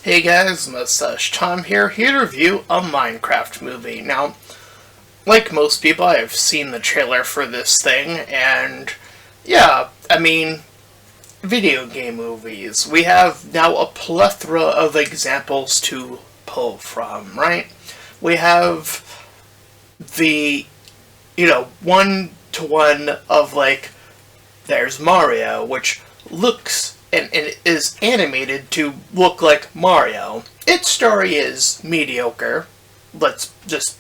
Hey guys, Mustached Tom here to review a Minecraft movie. Now, like most people, I've seen the trailer for this thing, and yeah, video game movies. We have now a plethora of examples to pull from, right? We have the, one-to-one of, there's Mario, which looks and is animated to look like Mario. Its story is mediocre. Let's just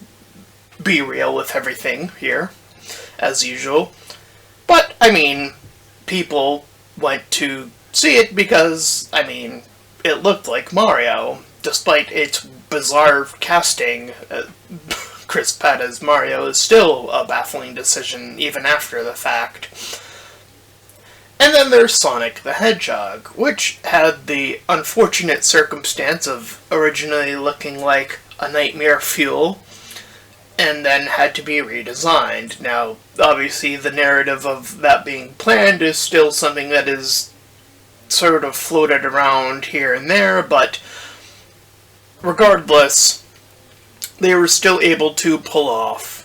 be real with everything here, as usual. But, people went to see it because, it looked like Mario, despite its bizarre casting. Chris Pratt as Mario is still a baffling decision, even after the fact. And then there's Sonic the Hedgehog, which had the unfortunate circumstance of originally looking like a Nightmare Fuel, and then had to be redesigned. Now, obviously, the narrative of that being planned is still something that is sort of floated around here and there, but regardless, they were still able to pull off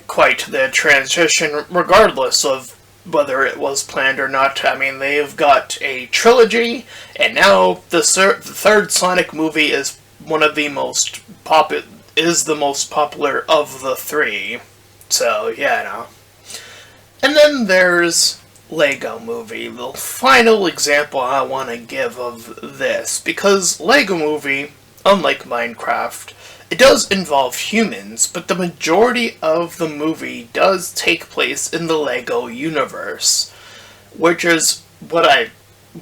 quite the transition, regardless of whether it was planned or not. They've got a trilogy, and now the third Sonic movie is the most popular of the three. So, yeah, And then there's Lego Movie, the final example I want to give of this, because Lego Movie, unlike Minecraft, it does involve humans, but the majority of the movie does take place in the Lego universe, which is what I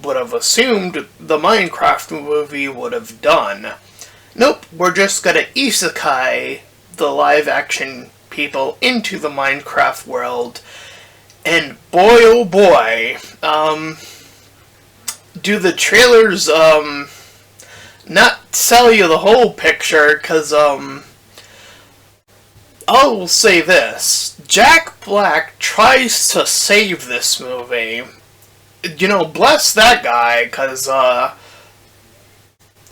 would have assumed the Minecraft movie would have done. Nope, we're just gonna isekai the live-action people into the Minecraft world, and boy oh boy, do the trailers, not sell you the whole picture, because, I will say this. Jack Black tries to save this movie. Bless that guy, because,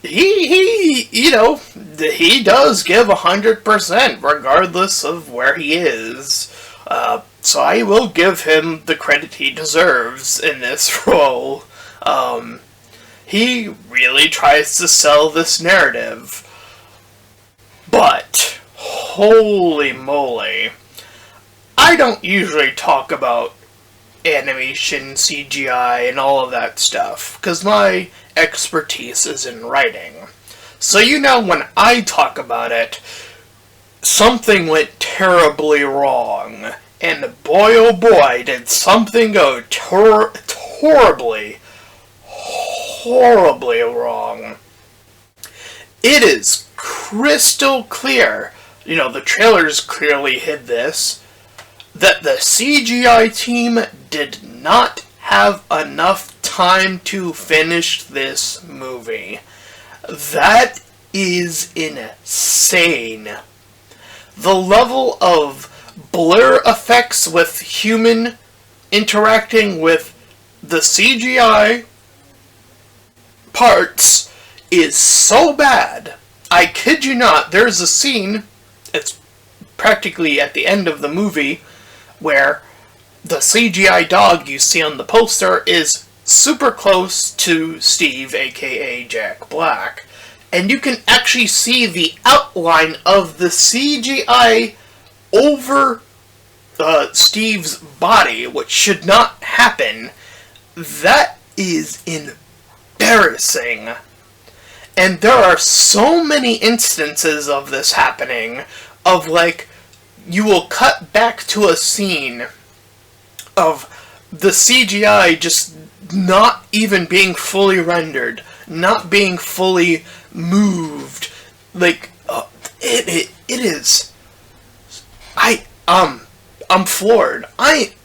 he does give 100%, regardless of where he is. So I will give him the credit he deserves in this role. He really tries to sell this narrative. But, holy moly, I don't usually talk about animation, CGI, and all of that stuff, because my expertise is in writing. So when I talk about it, something went terribly wrong. And boy oh boy, did something go horribly wrong. It is crystal clear, the trailers clearly hid this, that the CGI team did not have enough time to finish this movie. That is insane. The level of blur effects with human interacting with the CGI parts is so bad. I kid you not, there's a scene, it's practically at the end of the movie, where the CGI dog you see on the poster is super close to Steve, aka Jack Black. And you can actually see the outline of the CGI over Steve's body, which should not happen. That is embarrassing. And there are so many instances of this happening, of you will cut back to a scene of the CGI just not even being fully rendered, not being fully moved. It is. I'm floored.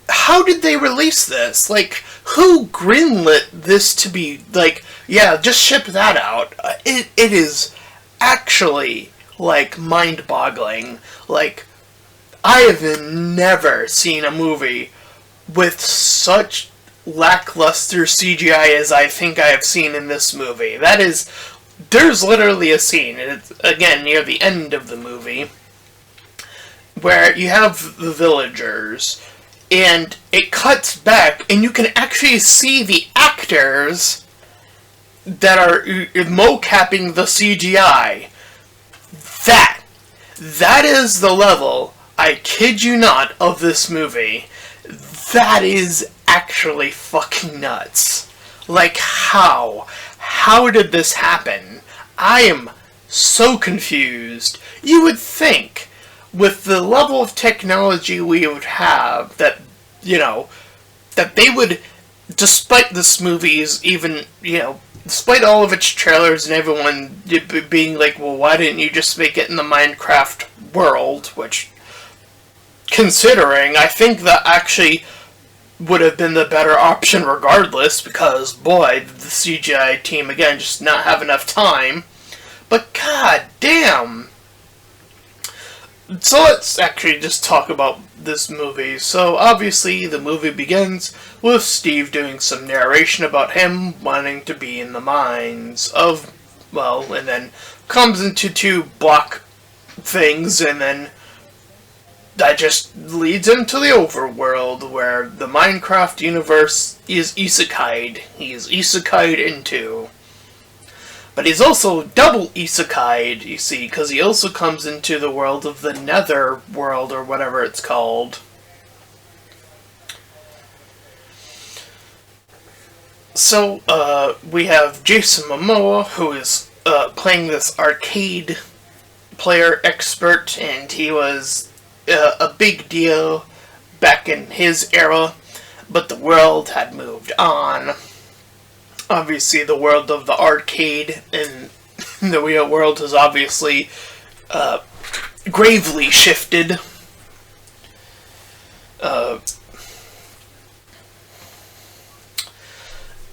How did they release this? Who greenlit this to be, yeah, just ship that out? It is actually, mind-boggling. I have never seen a movie with such lackluster CGI as I think I have seen in this movie. That is there's literally a scene, and it's, again, near the end of the movie, where you have the villagers, and it cuts back, and you can actually see the actors that are mocapping the CGI. That is the level, I kid you not, of this movie. That is actually fucking nuts. Like, how? How did this happen? I am so confused. You would think, with the level of technology we would have, that, that they would, despite this movie's even, despite all of its trailers and everyone being like, well, why didn't you just make it in the Minecraft world? Which, considering, I think that actually would have been the better option regardless, because, boy, the CGI team, again, just not have enough time. But, god damn! So let's actually just talk about this movie. So, obviously, the movie begins with Steve doing some narration about him wanting to be in the mines of, well, and then comes into two block things, and then that just leads into the overworld, where the Minecraft universe is isekai'd. He is isekai'd into. But he's also double isekai'd, you see, because he also comes into the world of the Nether world, or whatever it's called. So, we have Jason Momoa, who is playing this arcade player expert, and he was a big deal back in his era, but the world had moved on. Obviously, the world of the arcade and the real world has obviously gravely shifted.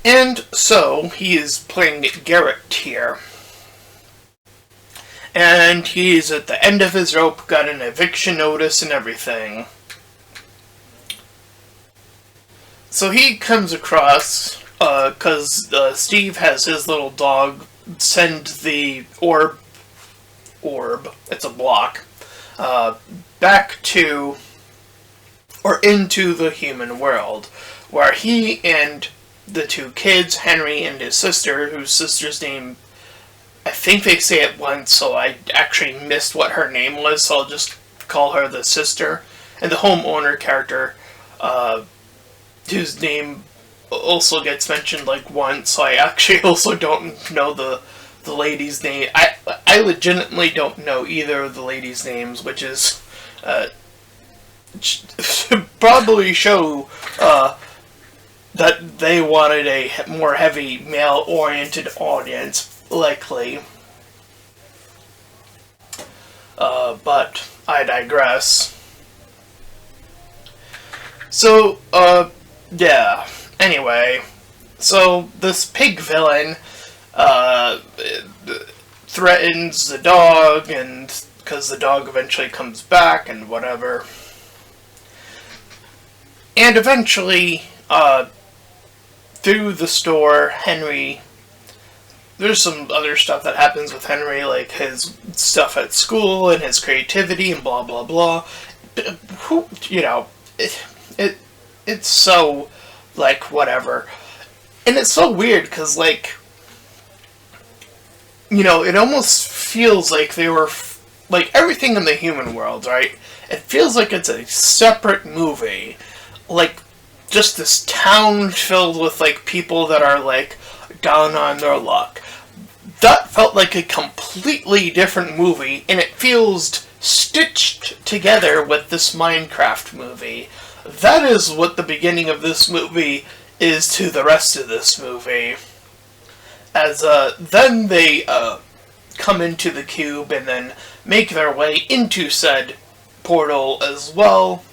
And so, he is playing Garrett here. And he's at the end of his rope, got an eviction notice and everything. So he comes across, because Steve has his little dog send the orb, it's a block, back to, or into the human world, where he and the two kids, Henry and his sister, whose sister's name, I think they say it once, so I actually missed what her name was, so I'll just call her the sister. And the homeowner character, whose name also gets mentioned like once, so I actually also don't know the lady's name. I legitimately don't know either of the ladies' names, which is probably show that they wanted a more heavy male-oriented audience. Likely. But I digress. So, yeah. Anyway, so this pig villain, threatens the dog, and because the dog eventually comes back and whatever. And eventually, through the store, Henry, there's some other stuff that happens with Henry, like his stuff at school and his creativity and blah blah blah. It's so, like, whatever. And it's so weird, because, like, it almost feels like they were, like, everything in the human world, right? It feels like it's a separate movie. Like, just this town filled with, like, people that are, like, down on their luck. That felt like a completely different movie, and it feels stitched together with this Minecraft movie. That is what the beginning of this movie is to the rest of this movie. As, then they, come into the cube and then make their way into said portal as well.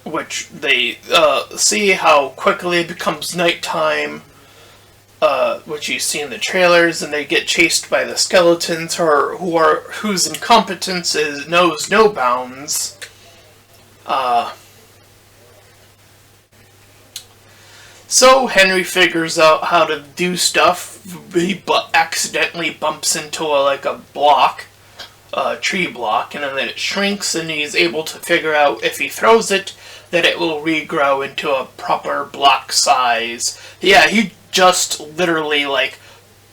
Which they, see how quickly it becomes nighttime. Which you see in the trailers, and they get chased by the skeletons, whose incompetence knows no bounds. So Henry figures out how to do stuff accidentally bumps into a block, a tree block, and then it shrinks, and he's able to figure out if he throws it, that it will regrow into a proper block size. Yeah, he just literally,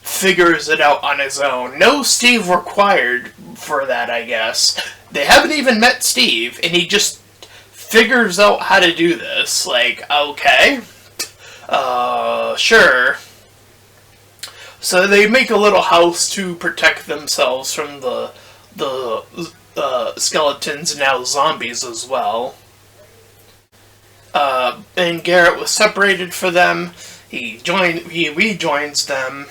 figures it out on his own. No Steve required for that, I guess. They haven't even met Steve, and he just figures out how to do this. Okay. Sure. So they make a little house to protect themselves from the skeletons, now zombies as well. And Garrett was separated for them. He rejoins them,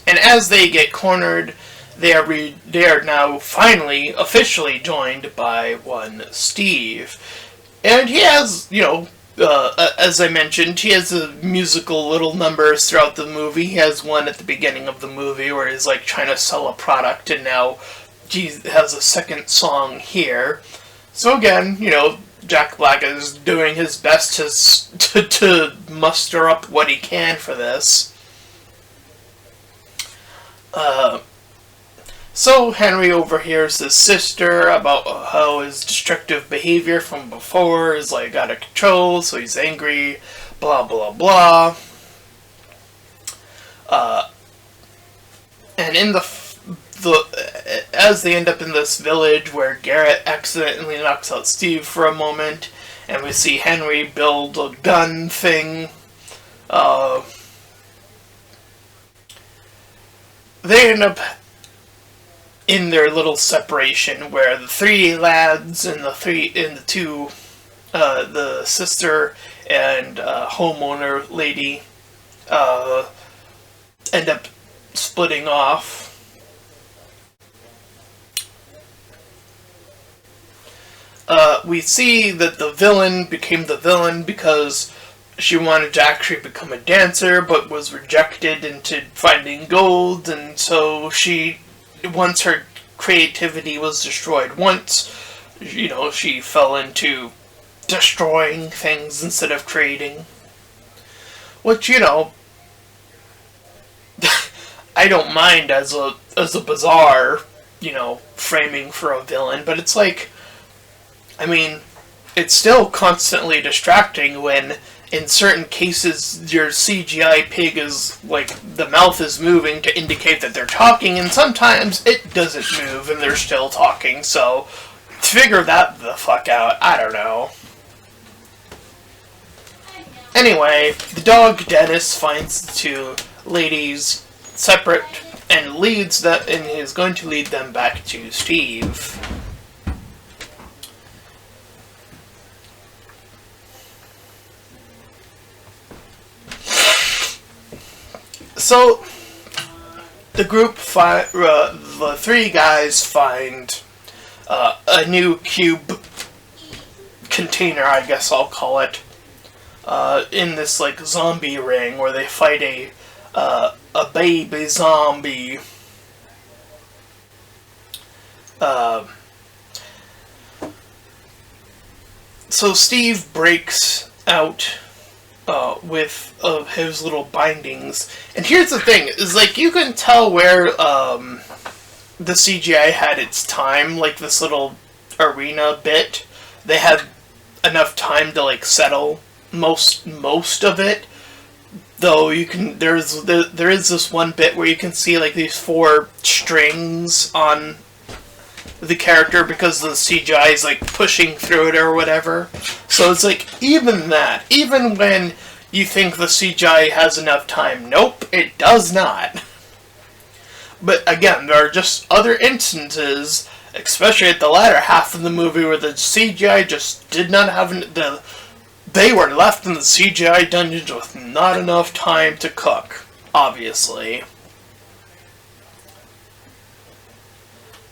and as they get cornered, they are now finally officially joined by one Steve, and he has, as I mentioned, he has musical little numbers throughout the movie. He has one at the beginning of the movie where he's trying to sell a product, and now he has a second song here. So again, Jack Black is doing his best to muster up what he can for this. So Henry overhears his sister about how his destructive behavior from before is out of control, so he's angry, blah blah blah. And in as they end up in this village where Garrett accidentally knocks out Steve for a moment, and we see Henry build a gun thing. They end up in their little separation where the three lads and the sister and homeowner lady end up splitting off. We see that the villain became the villain because she wanted to actually become a dancer, but was rejected into finding gold, and so once her creativity was destroyed once, she fell into destroying things instead of creating. Which, I don't mind as a bizarre, framing for a villain, but it's it's still constantly distracting when, in certain cases, your CGI pig is, the mouth is moving to indicate that they're talking, and sometimes it doesn't move and they're still talking, so figure that the fuck out. I don't know. Anyway, the dog Dennis finds the two ladies separate and is going to lead them back to Steve. So, the the three guys find a new cube container, I guess I'll call it, in this zombie ring where they fight a baby zombie. So Steve breaks out with his little bindings. And here's the thing, is you can tell where the CGI had its time, this little arena bit. They had enough time to settle most of it. Though there is this one bit where you can see these 4 strings on the character because the CGI is pushing through it or whatever. So it's even when you think the CGI has enough time, nope, it does not. But again, there are just other instances, especially at the latter half of the movie, where the CGI just did not have they were left in the CGI dungeons with not enough time to cook, obviously.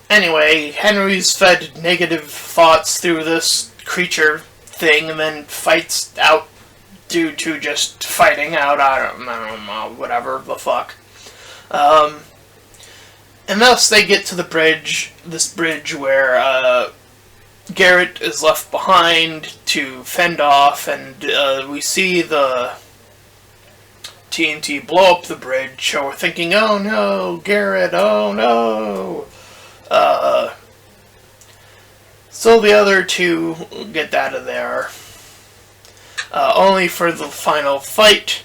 Anyway, Henry's fed negative thoughts through this creature thing and then fights out due to just fighting out, I don't know, whatever the fuck. And thus they get to the bridge, this bridge where Garrett is left behind to fend off, and we see the TNT blow up the bridge, so we're thinking, oh no, Garrett, oh no. So the other two get out of there. Only for the final fight,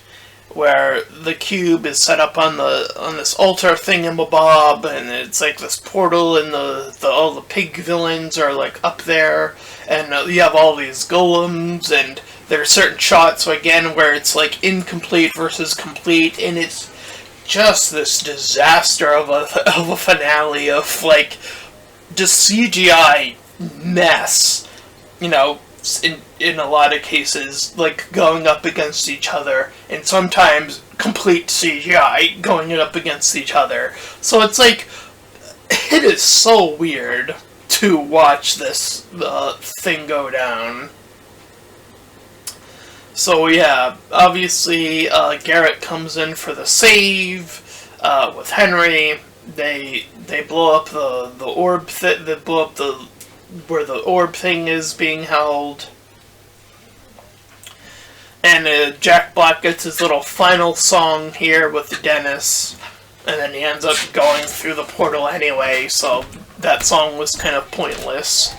where the cube is set up on this altar thingamabob, and it's like this portal, and all the pig villains are like up there, and you have all these golems, and there are certain shots, so again, where it's like incomplete versus complete, and it's just this disaster of a finale of like just CGI mess, you know, in a lot of cases, like going up against each other, and sometimes complete CGI going up against each other. So it's like, it is so weird to watch this thing go down. So yeah, obviously Garrett comes in for the save with Henry. They blow up the orb. They blow up where the orb thing is being held. And Jack Black gets his little final song here with Dennis, and then he ends up going through the portal anyway, so that song was kind of pointless.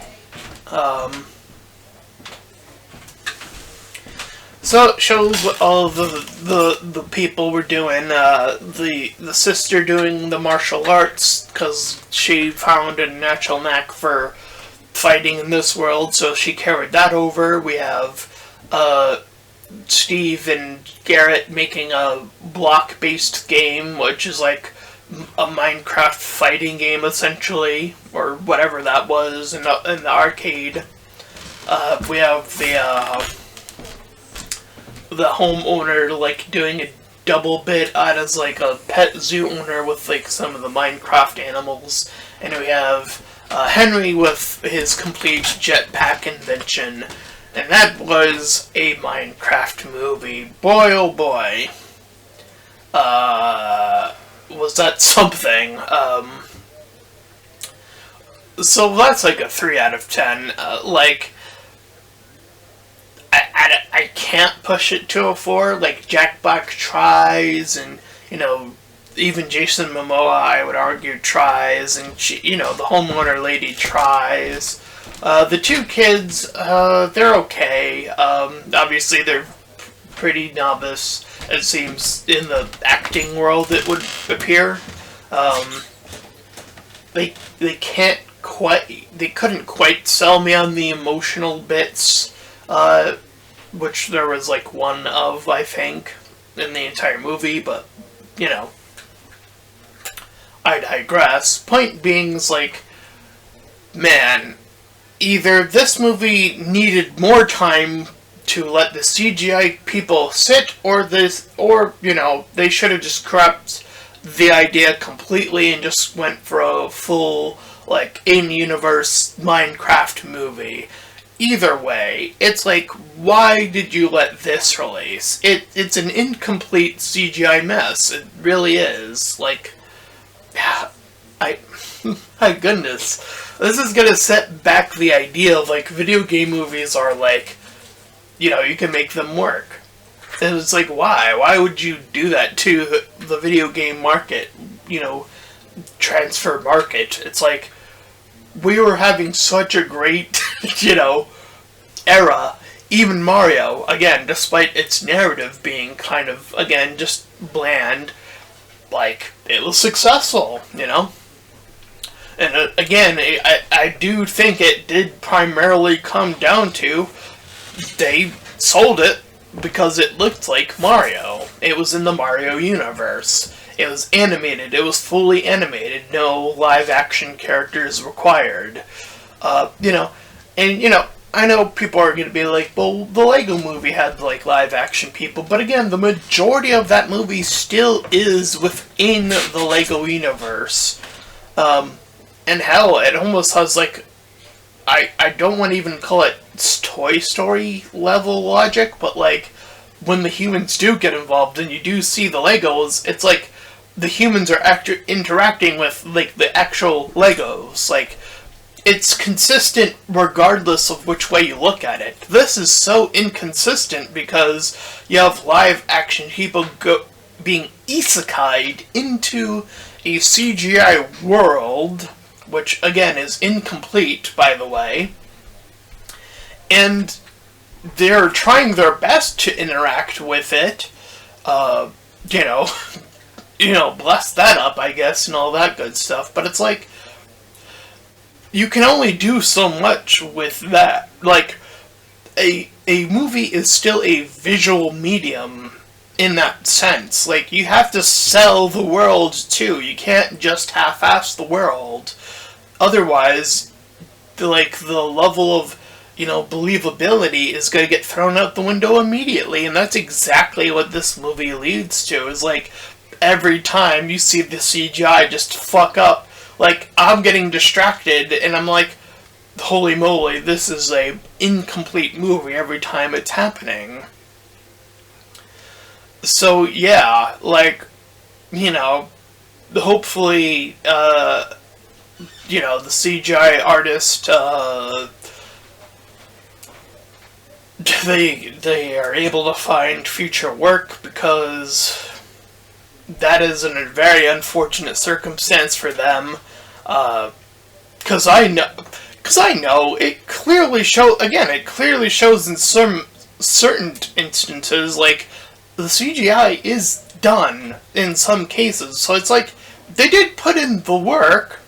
So it shows what all of the people were doing. The sister doing the martial arts, because she found a natural knack for fighting in this world, so she carried that over. We have Steve and Garrett making a block-based game, which is like a Minecraft fighting game, essentially, or whatever that was in the arcade. We have the homeowner like doing a double bit as like a pet zoo owner with like some of the Minecraft animals, and we have Henry with his complete jetpack invention. And that was a Minecraft movie. Boy, oh boy. Was that something. So that's like a 3 out of 10. I can't push it to a 4. Like, Jack Black tries, and, you know, even Jason Momoa, I would argue, tries, and, the homeowner lady tries. The two kids, they're okay. Obviously, they're pretty novice, it seems, in the acting world, it would appear. They couldn't quite sell me on the emotional bits, which there was, like, one of, I think, in the entire movie, but, I digress. Point being is, like, man, either this movie needed more time to let the CGI people sit, or they should have just scrapped the idea completely and just went for a full, like, in-universe Minecraft movie. Either way, it's like, why did you let this release? It's an incomplete CGI mess. It really is. Like, my goodness. This is gonna set back the idea of, like, video game movies are, like, you can make them work. And it's like, why? Why would you do that to the video game market? Transfer market. It's like, we were having such a great, era. Even Mario, again, despite its narrative being kind of, again, just bland, like, it was successful, And again, I do think it did primarily come down to they sold it because it looked like Mario. It was in the Mario universe. It was animated. It was fully animated. No live action characters required. I know people are going to be like, well, the Lego movie had, like, live action people, but again, the majority of that movie still is within the Lego universe. And hell, it almost has, like, I don't want to even call it Toy Story level logic, but, like, when the humans do get involved and you do see the Legos, it's like the humans are interacting with, like, the actual Legos. Like, it's consistent regardless of which way you look at it. This is so inconsistent because you have live action people being isekai'd into a CGI world, which again is incomplete, by the way, and they're trying their best to interact with it, you know, bless that up, I guess, and all that good stuff, but it's like, you can only do so much with that. Like, a movie is still a visual medium in that sense. Like, you have to sell the world, too. You can't just half-ass the world. Otherwise, the level of, believability is going to get thrown out the window immediately, and that's exactly what this movie leads to, is like, every time you see the CGI just fuck up, like, I'm getting distracted, and I'm like, holy moly, this is a incomplete movie every time it's happening. So, yeah, like, hopefully, the CGI artist, they are able to find future work, because that is a very unfortunate circumstance for them, because I know it clearly shows in certain instances, like, the CGI is done in some cases, so it's like, they did put in the work,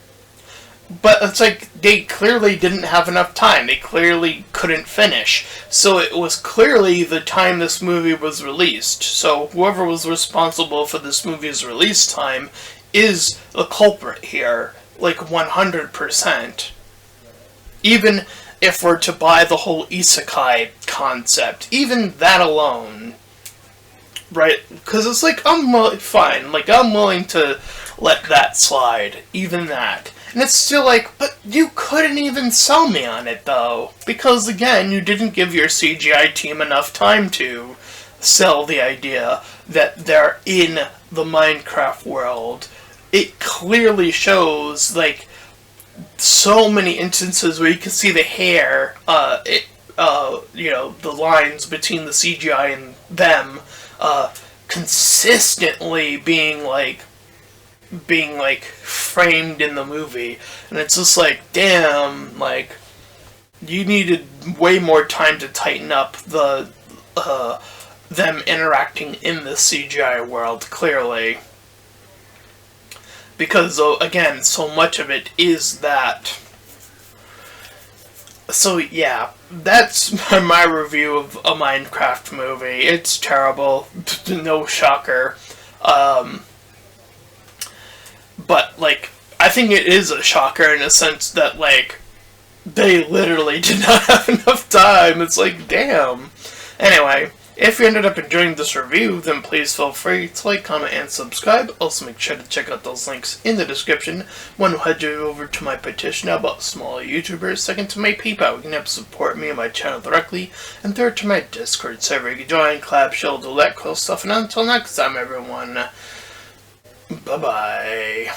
but it's like, they clearly didn't have enough time, they clearly couldn't finish, so it was clearly the time this movie was released, so whoever was responsible for this movie's release time is the culprit here, like 100%. Even if we're to buy the whole isekai concept, even that alone, right? Because it's like, fine, like, I'm willing to let that slide, even that. And it's still like, but you couldn't even sell me on it, though. Because, again, you didn't give your CGI team enough time to sell the idea that they're in the Minecraft world. It clearly shows, like, so many instances where you can see the hair, the lines between the CGI and them, consistently being framed in the movie, and it's just like, damn, like, you needed way more time to tighten up the, them interacting in the CGI world, clearly. Because, again, so much of it is that. So, yeah, that's my review of a Minecraft movie. It's terrible. No shocker. But, like, I think it is a shocker in a sense that, like, they literally did not have enough time. It's like, damn. Anyway, if you ended up enjoying this review, then please feel free to like, comment, and subscribe. Also, make sure to check out those links in the description. One will head you over to my petition about small YouTubers. Second, to my PayPal, you can help support me and my channel directly. And third, to my Discord server, you can join, clap, shield, do that cool stuff. And until next time, everyone, bye-bye.